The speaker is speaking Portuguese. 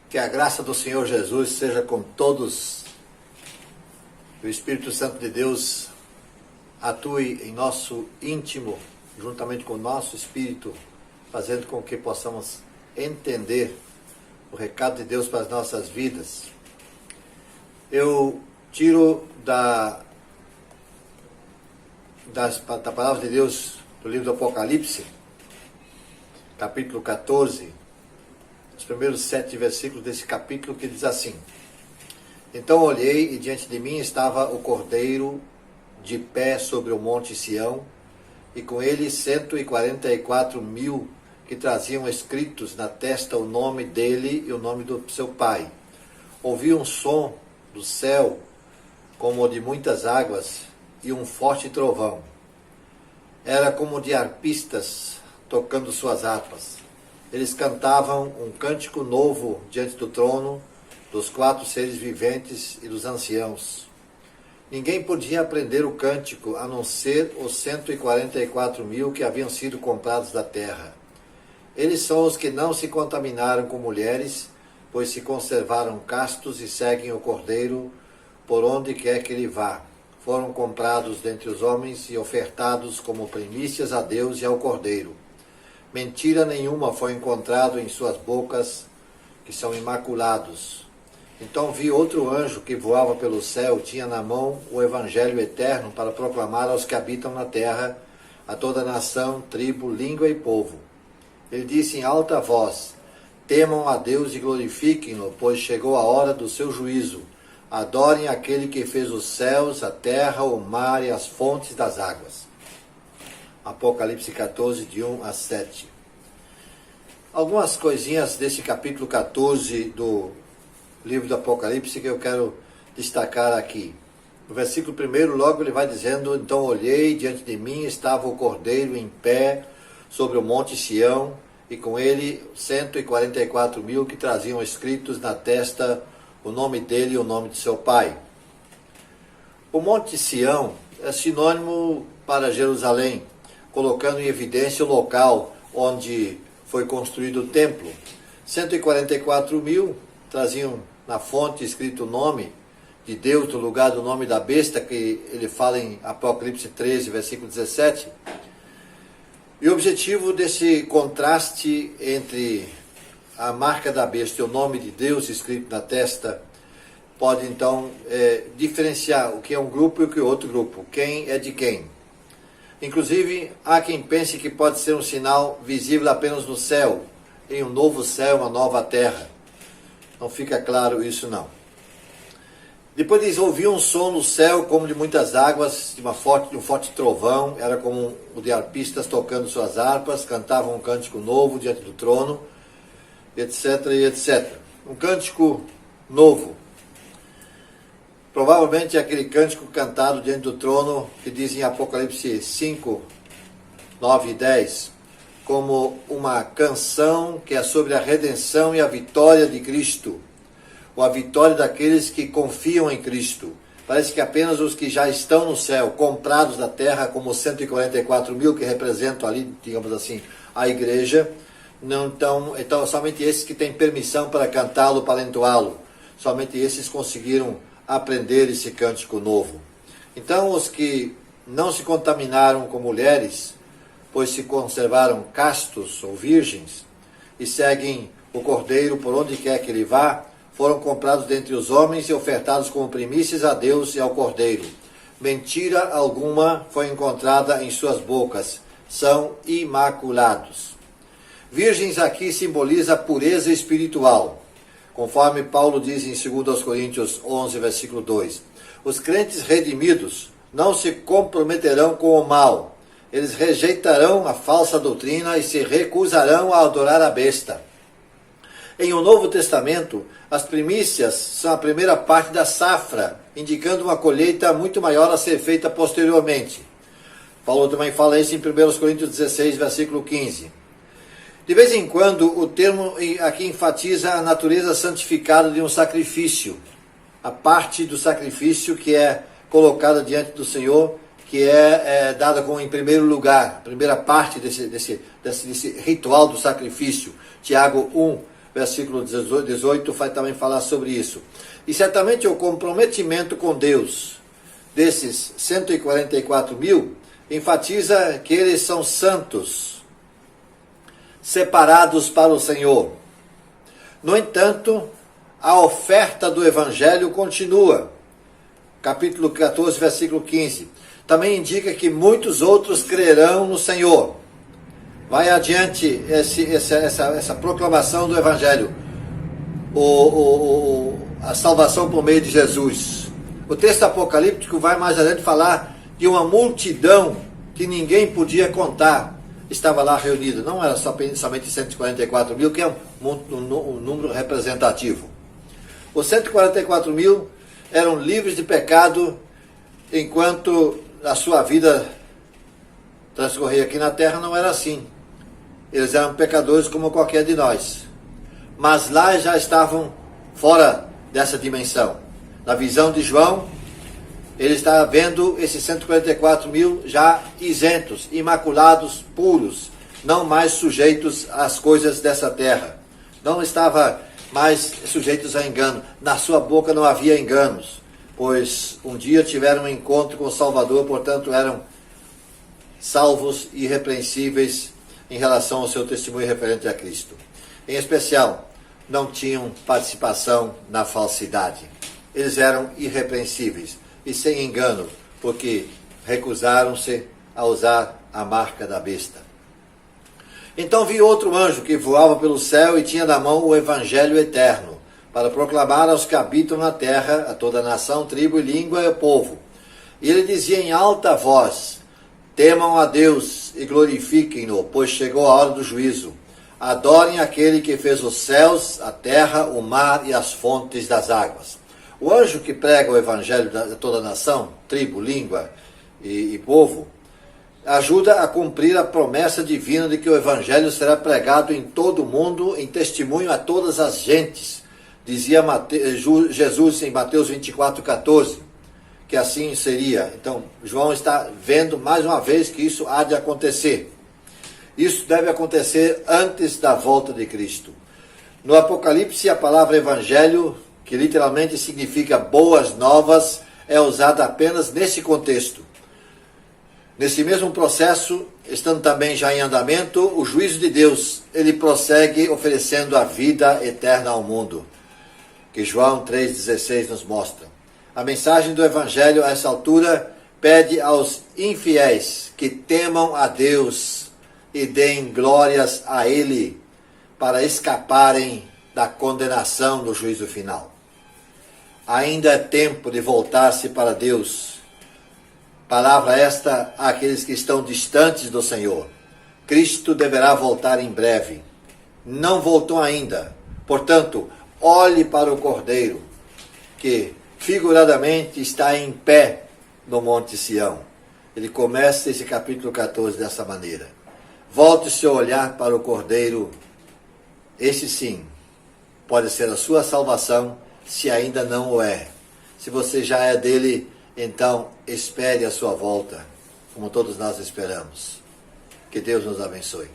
Que a graça do Senhor Jesus seja com todos. Que o Espírito Santo de Deus atue em nosso íntimo, juntamente com o nosso espírito, fazendo com que possamos entender o recado de Deus para as nossas vidas. Eu tiro da palavra de Deus do livro do Apocalipse, capítulo 14, os primeiros 7 versículos desse capítulo, que diz assim: Então olhei, e diante de mim estava o Cordeiro de pé sobre o monte Sião, e com ele 144.000 que traziam escritos na testa o nome dele e o nome do seu pai. Ouvi um som do céu como o de muitas águas e um forte trovão. Era como de arpistas tocando suas harpas. Eles cantavam um cântico novo diante do trono, dos 4 seres viventes e dos anciãos. Ninguém podia aprender o cântico, a não ser os 144.000 que haviam sido comprados da terra. Eles são os que não se contaminaram com mulheres, pois se conservaram castos e seguem o Cordeiro por onde quer que ele vá. Foram comprados dentre os homens e ofertados como primícias a Deus e ao Cordeiro. Mentira nenhuma foi encontrado em suas bocas, que são imaculados. Então vi outro anjo que voava pelo céu, tinha na mão o evangelho eterno para proclamar aos que habitam na terra, a toda nação, tribo, língua e povo. Ele disse em alta voz: Temam a Deus e glorifiquem-no, pois chegou a hora do seu juízo. Adorem aquele que fez os céus, a terra, o mar e as fontes das águas. Apocalipse 14, de 1 a 7. Algumas coisinhas desse capítulo 14 do livro do Apocalipse que eu quero destacar aqui. No versículo 1, logo ele vai dizendo: Então olhei, diante de mim estava o Cordeiro em pé sobre o monte Sião, e com ele 144.000 que traziam escritos na testa o nome dele e o nome de seu pai. O monte Sião é sinônimo para Jerusalém, colocando em evidência o local onde foi construído o templo. 144.000 traziam na fonte escrito o nome de Deus no lugar do nome da besta, que ele fala em Apocalipse 13, versículo 17. E o objetivo desse contraste entre a marca da besta e o nome de Deus escrito na testa pode então diferenciar o que é um grupo e o que é outro grupo, quem é de quem. Inclusive, há quem pense que pode ser um sinal visível apenas no céu, em um novo céu, uma nova terra. Não fica claro isso não. Depois diz: ouvi um som no céu como de muitas águas, de um forte trovão, era como o de arpistas tocando suas harpas, cantavam um cântico novo diante do trono, etc, e etc. Um cântico novo. Provavelmente é aquele cântico cantado diante do trono que diz em Apocalipse 5, 9 e 10, como uma canção que é sobre a redenção e a vitória de Cristo, ou a vitória daqueles que confiam em Cristo. Parece que apenas os que já estão no céu, comprados da terra, como 144.000 que representam ali, digamos assim, a igreja, não estão, então somente esses que têm permissão para cantá-lo, para entoá-lo, somente esses conseguiram aprender esse cântico novo. Então os que não se contaminaram com mulheres, pois se conservaram castos ou virgens, e seguem o Cordeiro por onde quer que ele vá, foram comprados dentre os homens e ofertados como primícias a Deus e ao Cordeiro. Mentira alguma foi encontrada em suas bocas, são imaculados. Virgens aqui simboliza a pureza espiritual, conforme Paulo diz em 2 Coríntios 11, versículo 2. Os crentes redimidos não se comprometerão com o mal. Eles rejeitarão a falsa doutrina e se recusarão a adorar a besta. Em o Novo Testamento, as primícias são a primeira parte da safra, indicando uma colheita muito maior a ser feita posteriormente. Paulo também fala isso em 1 Coríntios 16, versículo 15. De vez em quando, o termo aqui enfatiza a natureza santificada de um sacrifício, a parte do sacrifício que é colocada diante do Senhor, que é dada como em primeiro lugar, a primeira parte desse ritual do sacrifício. Tiago 1, versículo 18, vai também falar sobre isso. E certamente o comprometimento com Deus desses 144 mil enfatiza que eles são santos, separados para o Senhor. No entanto, a oferta do Evangelho continua. Capítulo 14, versículo 15. Também indica que muitos outros crerão no Senhor. Vai adiante essa proclamação do Evangelho. A salvação por meio de Jesus. O texto apocalíptico vai mais adiante falar de uma multidão que ninguém podia contar. Estava lá reunida. Não era somente 144 mil, que é um número representativo. Os 144 mil eram livres de pecado enquanto a sua vida transcorria aqui na terra. Não era assim. Eles eram pecadores como qualquer de nós. Mas lá já estavam fora dessa dimensão. Na visão de João, ele está vendo esses 144 mil já isentos, imaculados, puros, não mais sujeitos às coisas dessa terra. Não estava mais sujeitos a engano. Na sua boca não havia enganos, pois um dia tiveram um encontro com o Salvador, portanto eram salvos e irrepreensíveis em relação ao seu testemunho referente a Cristo. Em especial, não tinham participação na falsidade. Eles eram irrepreensíveis e sem engano, porque recusaram-se a usar a marca da besta. Então vi outro anjo que voava pelo céu e tinha na mão o Evangelho eterno, para proclamar aos que habitam na terra, a toda nação, tribo, língua e povo. E ele dizia em alta voz: temam a Deus e glorifiquem-no, pois chegou a hora do juízo. Adorem aquele que fez os céus, a terra, o mar e as fontes das águas. O anjo que prega o evangelho de toda a nação, tribo, língua e povo, ajuda a cumprir a promessa divina de que o evangelho será pregado em todo o mundo, em testemunho a todas as gentes. Dizia Jesus em Mateus 24:14, que assim seria. Então, João está vendo mais uma vez que isso há de acontecer. Isso deve acontecer antes da volta de Cristo. No Apocalipse, a palavra evangelho, que literalmente significa boas novas, é usada apenas nesse contexto. Nesse mesmo processo, estando também já em andamento, o juízo de Deus, ele prossegue oferecendo a vida eterna ao mundo, que João 3,16 nos mostra. A mensagem do Evangelho, a essa altura, pede aos infiéis que temam a Deus e deem glórias a Ele para escaparem da condenação no juízo final. Ainda é tempo de voltar-se para Deus. Palavra esta àqueles que estão distantes do Senhor. Cristo deverá voltar em breve. Não voltou ainda. Portanto, olhe para o Cordeiro, que figuradamente está em pé no Monte Sião. Ele começa esse capítulo 14 dessa maneira. Volte seu olhar para o Cordeiro. Esse sim pode ser a sua salvação, se ainda não o é. Se você já é dele, então espere a sua volta, como todos nós esperamos. Que Deus nos abençoe.